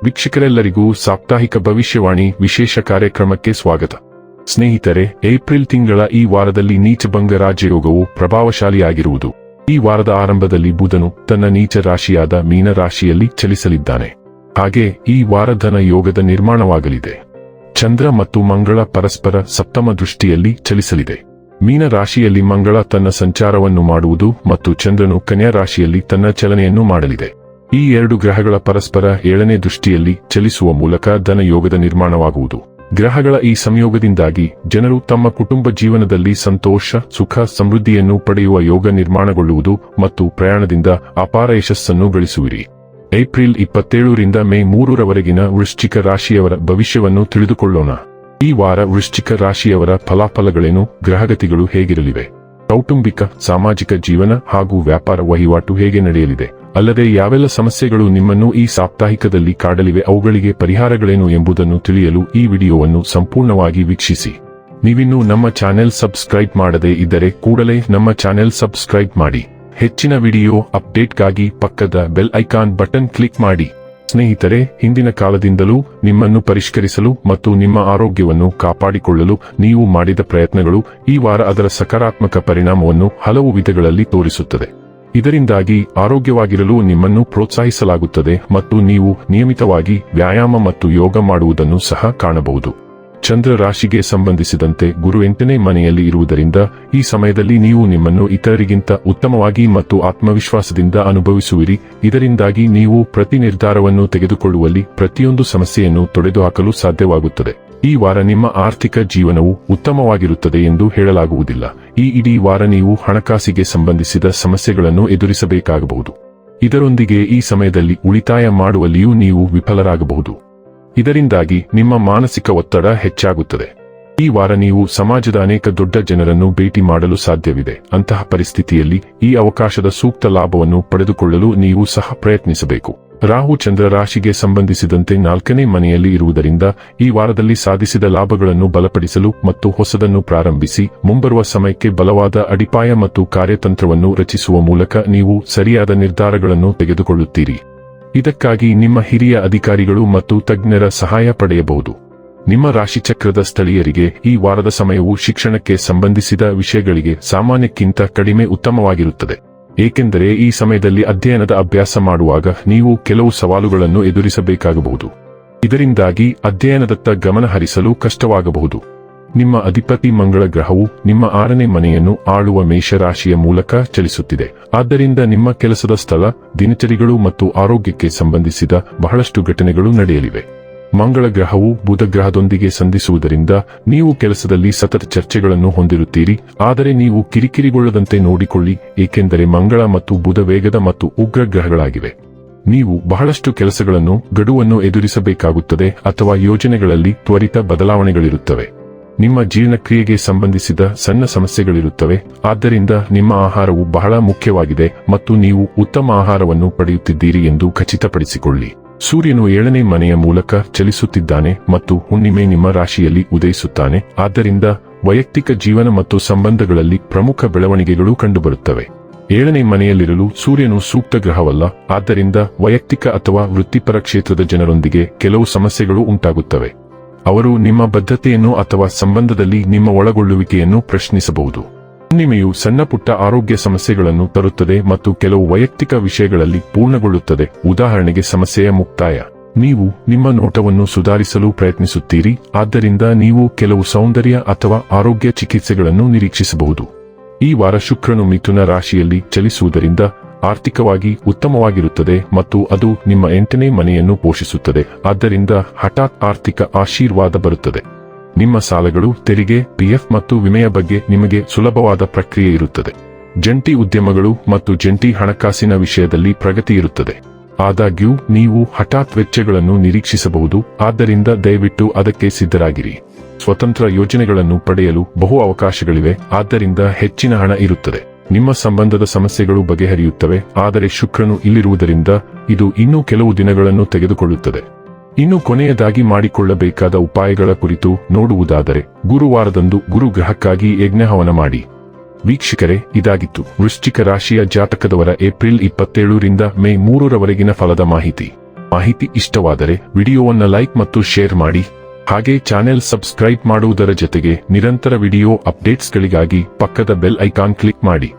ವೀಕ್ಷಕರೆಲ್ಲರಿಗೂ ಸಾಪ್ತಾಹಿಕ ಭವಿಷ್ಯವಾಣಿ ವಿಶೇಷ ಕಾರ್ಯಕ್ರಮಕ್ಕೆ ಸ್ವಾಗತ. ಸ್ನೇಹಿತರೆ, ಏಪ್ರಿಲ್ ತಿಂಗಳ ಈ ವಾರದಲ್ಲಿ ನೀಚಭಂಗ ರಾಜಯೋಗವು ಪ್ರಭಾವಶಾಲಿಯಾಗಿರುವುದು. ಈ ವಾರದ ಆರಂಭದಲ್ಲಿ ಬುಧನು ತನ್ನ ನೀಚ ರಾಶಿಯಾದ ಮೀನ ರಾಶಿಯಲ್ಲಿ ಚಲಿಸಲಿದ್ದಾನೆ. ಹಾಗೆ ಈ ವಾರ ಧನ ಯೋಗದ ನಿರ್ಮಾಣವಾಗಲಿದೆ. ಚಂದ್ರ ಮತ್ತು ಮಂಗಳ ಪರಸ್ಪರ ಸಪ್ತಮ ದೃಷ್ಟಿಯಲ್ಲಿ ಚಲಿಸಲಿದೆ. ಮೀನ ರಾಶಿಯಲ್ಲಿ ಮಂಗಳ ತನ್ನ ಸಂಚಾರವನ್ನು ಮಾಡುವುದು ಮತ್ತು ಚಂದ್ರನು ಕನ್ಯಾ ರಾಶಿಯಲ್ಲಿ ತನ್ನ ಚಲನೆಯನ್ನು ಮಾಡಲಿದೆ. ಈ ಎರಡು ಗ್ರಹಗಳ ಪರಸ್ಪರ 7ನೇ ದೃಷ್ಟಿಯಲ್ಲಿ ಚಲಿಸುವ ಮೂಲಕ ಧನ ಯೋಗದ ನಿರ್ಮಾಣವಾಗುವುದು. ಗ್ರಹಗಳ ಈ ಸಂಯೋಗದಿಂದಾಗಿ ಜನರು ತಮ್ಮ ಕುಟುಂಬ ಜೀವನದಲ್ಲಿ ಸಂತೋಷ, ಸುಖ, ಸಮೃದ್ಧಿಯನ್ನು ಪಡೆಯುವ ಯೋಗ ನಿರ್ಮಾಣಗೊಳ್ಳುವುದು ಮತ್ತು ಪ್ರಯಾಣದಿಂದ ಅಪಾರ ಯಶಸ್ಸನ್ನು ಗಳಿಸುವಿರಿ. ಏಪ್ರಿಲ್ 27ರಿಂದ ಮೇ 3ರವರೆಗಿನ ವೃಶ್ಚಿಕ ರಾಶಿಯವರ ಭವಿಷ್ಯವನ್ನು ತಿಳಿದುಕೊಳ್ಳೋಣ. ಈ ವಾರ ವೃಶ್ಚಿಕ ರಾಶಿಯವರ ಫಲಾಫಲಗಳೇನು, ಗ್ರಹಗತಿಗಳು ಹೇಗಿರಲಿವೆ, ಕೌಟುಂಬಿಕ, ಸಾಮಾಜಿಕ ಜೀವನ ಹಾಗೂ ವ್ಯಾಪಾರ ವಹಿವಾಟು ಹೇಗೆ ನಡೆಯಲಿದೆ, ಅಲ್ಲದೆ ಯಾವೆಲ್ಲ ಸಮಸ್ಯೆಗಳು ನಿಮ್ಮನ್ನು ಈ ಸಾಪ್ತಾಹಿಕದಲ್ಲಿ ಕಾಡಲಿವೆ, ಅವುಗಳಿಗೆ ಪರಿಹಾರಗಳೇನು ಎಂಬುದನ್ನು ತಿಳಿಯಲು ಈ ವಿಡಿಯೋವನ್ನು ಸಂಪೂರ್ಣವಾಗಿ ವೀಕ್ಷಿಸಿ. ನೀವಿನ್ನೂ ನಮ್ಮ ಚಾನೆಲ್ ಸಬ್ಸ್ಕ್ರೈಬ್ ಮಾಡದೇ ಇದ್ದರೆ ಕೂಡಲೇ ನಮ್ಮ ಚಾನೆಲ್ ಸಬ್ಸ್ಕ್ರೈಬ್ ಮಾಡಿ. ಹೆಚ್ಚಿನ ವಿಡಿಯೋ ಅಪ್ಡೇಟ್ಗಾಗಿ ಪಕ್ಕದ ಬೆಲ್ ಐಕಾನ್ ಬಟನ್ ಕ್ಲಿಕ್ ಮಾಡಿ. ಸ್ನೇಹಿತರೆ, ಹಿಂದಿನ ಕಾಲದಿಂದಲೂ ನಿಮ್ಮನ್ನು ಪರಿಷ್ಕರಿಸಲು ಮತ್ತು ನಿಮ್ಮ ಆರೋಗ್ಯವನ್ನು ಕಾಪಾಡಿಕೊಳ್ಳಲು ನೀವು ಮಾಡಿದ ಪ್ರಯತ್ನಗಳು ಈ ವಾರ ಅದರ ಸಕಾರಾತ್ಮಕ ಪರಿಣಾಮವನ್ನು ಹಲವು ವಿಧಗಳಲ್ಲಿ ತೋರಿಸುತ್ತದೆ. ಇದರಿಂದಾಗಿ ಆರೋಗ್ಯವಾಗಿರಲು ನಿಮ್ಮನ್ನು ಪ್ರೋತ್ಸಾಹಿಸಲಾಗುತ್ತದೆ ಮತ್ತು ನೀವು ನಿಯಮಿತವಾಗಿ ವ್ಯಾಯಾಮ ಮತ್ತು ಯೋಗ ಮಾಡುವುದನ್ನು ಸಹ ಕಾಣಬಹುದು. ಚಂದ್ರ ರಾಶಿಗೆ ಸಂಬಂಧಿಸಿದಂತೆ ಗುರು 8ನೇ ಮನೆಯಲ್ಲಿ ಇರುವುದರಿಂದ ಈ ಸಮಯದಲ್ಲಿ ನೀವು ನಿಮ್ಮನ್ನು ಇತರರಿಗಿಂತ ಉತ್ತಮವಾಗಿ ಮತ್ತು ಆತ್ಮವಿಶ್ವಾಸದಿಂದ ಅನುಭವಿಸುವಿರಿ. ಇದರಿಂದಾಗಿ ನೀವು ಪ್ರತಿ ನಿರ್ಧಾರವನ್ನು ತೆಗೆದುಕೊಳ್ಳುವಲ್ಲಿ ಪ್ರತಿಯೊಂದು ಸಮಸ್ಯೆಯನ್ನು ತೊಡೆದುಹಾಕಲು ಸಾಧ್ಯವಾಗುತ್ತದೆ. ಈ ವಾರ ನಿಮ್ಮ ಆರ್ಥಿಕ ಜೀವನವು ಉತ್ತಮವಾಗಿರುತ್ತದೆ ಎಂದು ಹೇಳಲಾಗುವುದಿಲ್ಲ. ಈ ಇಡೀ ವಾರ ನೀವು ಹಣಕಾಸಿಗೆ ಸಂಬಂಧಿಸಿದ ಸಮಸ್ಯೆಗಳನ್ನು ಎದುರಿಸಬೇಕಾಗಬಹುದು. ಇದರೊಂದಿಗೆ ಈ ಸಮಯದಲ್ಲಿ ಉಳಿತಾಯ ಮಾಡುವಲ್ಲಿಯೂ ನೀವು ವಿಫಲರಾಗಬಹುದು. ಇದರಿಂದಾಗಿ ನಿಮ್ಮ ಮಾನಸಿಕ ಒತ್ತಡ ಹೆಚ್ಚಾಗುತ್ತದೆ. ಈ ವಾರ ನೀವು ಸಮಾಜದ ಅನೇಕ ದೊಡ್ಡ ಜನರನ್ನು ಭೇಟಿ ಮಾಡಲು ಸಾಧ್ಯವಿದೆ. ಅಂತಹ ಪರಿಸ್ಥಿತಿಯಲ್ಲಿ ಈ ಅವಕಾಶದ ಸೂಕ್ತ ಲಾಭವನ್ನು ಪಡೆದುಕೊಳ್ಳಲು ನೀವು ಸಹ ಪ್ರಯತ್ನಿಸಬೇಕು. ರಾಹು ಚಂದ್ರ ರಾಶಿಗೆ ಸಂಬಂಧಿಸಿದಂತೆ 4ನೇ ಮನೆಯಲ್ಲಿ ಇರುವುದರಿಂದ ಈ ವಾರದಲ್ಲಿ ಸಾಧಿಸಿದ ಲಾಭಗಳನ್ನು ಬಲಪಡಿಸಲು ಮತ್ತು ಹೊಸದನ್ನು ಪ್ರಾರಂಭಿಸಿ ಮುಂಬರುವ ಸಮಯಕ್ಕೆ ಬಲವಾದ ಅಡಿಪಾಯ ಮತ್ತು ಕಾರ್ಯತಂತ್ರವನ್ನು ರಚಿಸುವ ಮೂಲಕ ನೀವು ಸರಿಯಾದ ನಿರ್ಧಾರಗಳನ್ನು ತೆಗೆದುಕೊಳ್ಳುತ್ತೀರಿ. ಇದಕ್ಕಾಗಿ ನಿಮ್ಮ ಹಿರಿಯ ಅಧಿಕಾರಿಗಳು ಮತ್ತು ತಜ್ಞರ ಸಹಾಯ ಪಡೆಯಬಹುದು. ನಿಮ್ಮ ರಾಶಿಚಕ್ರದ ಸ್ಥಳೀಯರಿಗೆ ಈ ವಾರದ ಸಮಯವು ಶಿಕ್ಷಣಕ್ಕೆ ಸಂಬಂಧಿಸಿದ ವಿಷಯಗಳಿಗೆ ಸಾಮಾನ್ಯಕ್ಕಿಂತ ಕಡಿಮೆ ಉತ್ತಮವಾಗಿರುತ್ತದೆ. ಏಕೆಂದರೆ ಈ ಸಮಯದಲ್ಲಿ ಅಧ್ಯಯನದ ಅಭ್ಯಾಸ ಮಾಡುವಾಗ ನೀವು ಕೆಲವು ಸವಾಲುಗಳನ್ನು ಎದುರಿಸಬೇಕಾಗಬಹುದು. ಇದರಿಂದಾಗಿ ಅಧ್ಯಯನದತ್ತ ಗಮನ ಹರಿಸಲು ಕಷ್ಟವಾಗಬಹುದು. ನಿಮ್ಮ ಅಧಿಪತಿ ಮಂಗಳ ಗ್ರಹವು ನಿಮ್ಮ 6ನೇ ಮನೆಯನ್ನು ಆಳುವ ಮೇಷರಾಶಿಯ ಮೂಲಕ ಚಲಿಸುತ್ತಿದೆ. ಆದ್ದರಿಂದ ನಿಮ್ಮ ಕೆಲಸದ ಸ್ಥಳ, ದಿನಚರಿಗಳು ಮತ್ತು ಆರೋಗ್ಯಕ್ಕೆ ಸಂಬಂಧಿಸಿದ ಬಹಳಷ್ಟು ಘಟನೆಗಳು ನಡೆಯಲಿವೆ. ಮಂಗಳ ಗ್ರಹವು ಬುಧ ಗ್ರಹದೊಂದಿಗೆ ಸಂಧಿಸುವುದರಿಂದ ನೀವು ಕೆಲಸದಲ್ಲಿ ಸತತ ಚರ್ಚೆಗಳನ್ನು ಹೊಂದಿರುತ್ತೀರಿ. ಆದರೆ ನೀವು ಕಿರಿಕಿರಿಗೊಳ್ಳದಂತೆ ನೋಡಿಕೊಳ್ಳಿ, ಏಕೆಂದರೆ ಮಂಗಳ ಮತ್ತು ಬುಧ ವೇಗದ ಮತ್ತು ಉಗ್ರ ಗ್ರಹಗಳಾಗಿವೆ. ನೀವು ಬಹಳಷ್ಟು ಕೆಲಸಗಳನ್ನು ಗಡುವನ್ನು ಎದುರಿಸಬೇಕಾಗುತ್ತದೆ ಅಥವಾ ಯೋಜನೆಗಳಲ್ಲಿ ತ್ವರಿತ ಬದಲಾವಣೆಗಳಿರುತ್ತವೆ. ನಿಮ್ಮ ಜೀರ್ಣಕ್ರಿಯೆಗೆ ಸಂಬಂಧಿಸಿದ ಸಣ್ಣ ಸಮಸ್ಯೆಗಳಿರುತ್ತವೆ. ಆದ್ದರಿಂದ ನಿಮ್ಮ ಆಹಾರವು ಬಹಳ ಮುಖ್ಯವಾಗಿದೆ ಮತ್ತು ನೀವು ಉತ್ತಮ ಆಹಾರವನ್ನು ಪಡೆಯುತ್ತಿದ್ದೀರಿ ಎಂದು ಖಚಿತಪಡಿಸಿಕೊಳ್ಳಿ. ಸೂರ್ಯನು 7ನೇ ಮನೆಯ ಮೂಲಕ ಚಲಿಸುತ್ತಿದ್ದಾನೆ ಮತ್ತು ಹುಣ್ಣಿಮೆ ನಿಮ್ಮ ರಾಶಿಯಲ್ಲಿ ಉದಯಿಸುತ್ತಾನೆ. ಆದ್ದರಿಂದ ವೈಯಕ್ತಿಕ ಜೀವನ ಮತ್ತು ಸಂಬಂಧಗಳಲ್ಲಿ ಪ್ರಮುಖ ಬೆಳವಣಿಗೆಗಳು ಕಂಡುಬರುತ್ತವೆ. 7ನೇ ಮನೆಯಲ್ಲಿರಲು ಸೂರ್ಯನು ಸೂಕ್ತ ಗ್ರಹವಲ್ಲ. ಆದ್ದರಿಂದ ವೈಯಕ್ತಿಕ ಅಥವಾ ವೃತ್ತಿಪರ ಕ್ಷೇತ್ರದ ಜನರೊಂದಿಗೆ ಕೆಲವು ಸಮಸ್ಯೆಗಳು ಉಂಟಾಗುತ್ತವೆ. ಅವರು ನಿಮ್ಮ ಬದ್ಧತೆಯನ್ನು ಅಥವಾ ಸಂಬಂಧದಲ್ಲಿ ನಿಮ್ಮ ಒಳಗೊಳ್ಳುವಿಕೆಯನ್ನು ಪ್ರಶ್ನಿಸಬಹುದು. ಹುಣ್ಣಿಮೆಯು ಸಣ್ಣ ಪುಟ್ಟ ಆರೋಗ್ಯ ಸಮಸ್ಯೆಗಳನ್ನು ತರುತ್ತದೆ ಮತ್ತು ಕೆಲವು ವೈಯಕ್ತಿಕ ವಿಷಯಗಳಲ್ಲಿ ಪೂರ್ಣಗೊಳ್ಳುತ್ತದೆ. ಉದಾಹರಣೆಗೆ ಸಮಸ್ಯೆಯ ಮುಕ್ತಾಯ. ನೀವು ನಿಮ್ಮ ನೋಟವನ್ನು ಸುಧಾರಿಸಲು ಪ್ರಯತ್ನಿಸುತ್ತೀರಿ, ಆದ್ದರಿಂದ ನೀವು ಕೆಲವು ಸೌಂದರ್ಯ ಅಥವಾ ಆರೋಗ್ಯ ಚಿಕಿತ್ಸೆಗಳನ್ನು ನಿರೀಕ್ಷಿಸಬಹುದು. ಈ ವಾರ ಶುಕ್ರನು ಮಿಥುನ ರಾಶಿಯಲ್ಲಿ ಚಲಿಸುವುದರಿಂದ ಆರ್ಥಿಕವಾಗಿ ಉತ್ತಮವಾಗಿರುತ್ತದೆ ಮತ್ತು ಅದು ನಿಮ್ಮ 8ನೇ ಮನೆಯನ್ನು ಪೋಷಿಸುತ್ತದೆ. ಆದ್ದರಿಂದ ಹಠಾತ್ ಆರ್ಥಿಕ ಆಶೀರ್ವಾದ ಬರುತ್ತದೆ. ನಿಮ್ಮ ಸಾಲಗಳು, ತೆರಿಗೆ, ಪಿಎಫ್ ಮತ್ತು ವಿಮೆಯ ಬಗ್ಗೆ ನಿಮಗೆ ಸುಲಭವಾದ ಪ್ರಕ್ರಿಯೆ ಇರುತ್ತದೆ. ಜಂಟಿ ಉದ್ಯಮಗಳು ಮತ್ತು ಜಂಟಿ ಹಣಕಾಸಿನ ವಿಷಯದಲ್ಲಿ ಪ್ರಗತಿ ಇರುತ್ತದೆ. ಆದಾಗ್ಯೂ ನೀವು ಹಠಾತ್ ವೆಚ್ಚಗಳನ್ನು ನಿರೀಕ್ಷಿಸಬಹುದು, ಆದ್ದರಿಂದ ದಯವಿಟ್ಟು ಅದಕ್ಕೆ ಸಿದ್ಧರಾಗಿರಿ. ಸ್ವತಂತ್ರ ಯೋಜನೆಗಳನ್ನು ಪಡೆಯಲು ಬಹು ಅವಕಾಶಗಳಿವೆ, ಆದ್ದರಿಂದ ಹೆಚ್ಚಿನ ಹಣ ಇರುತ್ತದೆ. ನಿಮ್ಮ ಸಂಬಂಧದ ಸಮಸ್ಯೆಗಳು ಬಗೆಹರಿಯುತ್ತವೆ, ಆದರೆ ಶುಕ್ರನು ಇಲ್ಲಿರುವುದರಿಂದ ಇದು ಇನ್ನೂ ಕೆಲವು ದಿನಗಳನ್ನು ತೆಗೆದುಕೊಳ್ಳುತ್ತದೆ. ಇನ್ನು ಕೊನೆಯದಾಗಿ ಮಾಡಿಕೊಳ್ಳಬೇಕಾದ ಉಪಾಯಗಳ ಕುರಿತು ನೋಡುವುದಾದರೆ, ಗುರುವಾರದಂದು ಗುರು ಗ್ರಹಕ್ಕಾಗಿ ಯಜ್ಞಹವನ ಮಾಡಿ. ವೀಕ್ಷಕರೇ, ಇದಾಗಿತ್ತು ವೃಶ್ಚಿಕ ರಾಶಿಯ ಜಾತಕದವರ ಏಪ್ರಿಲ್ 27ರಿಂದ ಮೇ 3ರವರೆಗಿನ ಫಲದ ಮಾಹಿತಿ. ಮಾಹಿತಿ ಇಷ್ಟವಾದರೆ ವಿಡಿಯೋವನ್ನು ಲೈಕ್ ಮತ್ತು ಶೇರ್ ಮಾಡಿ. ಹಾಗೆ ಚಾನೆಲ್ ಸಬ್ಸ್ಕ್ರೈಬ್ ಮಾಡುವುದರ ಜೊತೆಗೆ ನಿರಂತರ ವಿಡಿಯೋ ಅಪ್ಡೇಟ್ಸ್ಗಳಿಗಾಗಿ ಪಕ್ಕದ ಬೆಲ್ ಐಕಾನ್ ಕ್ಲಿಕ್ ಮಾಡಿ.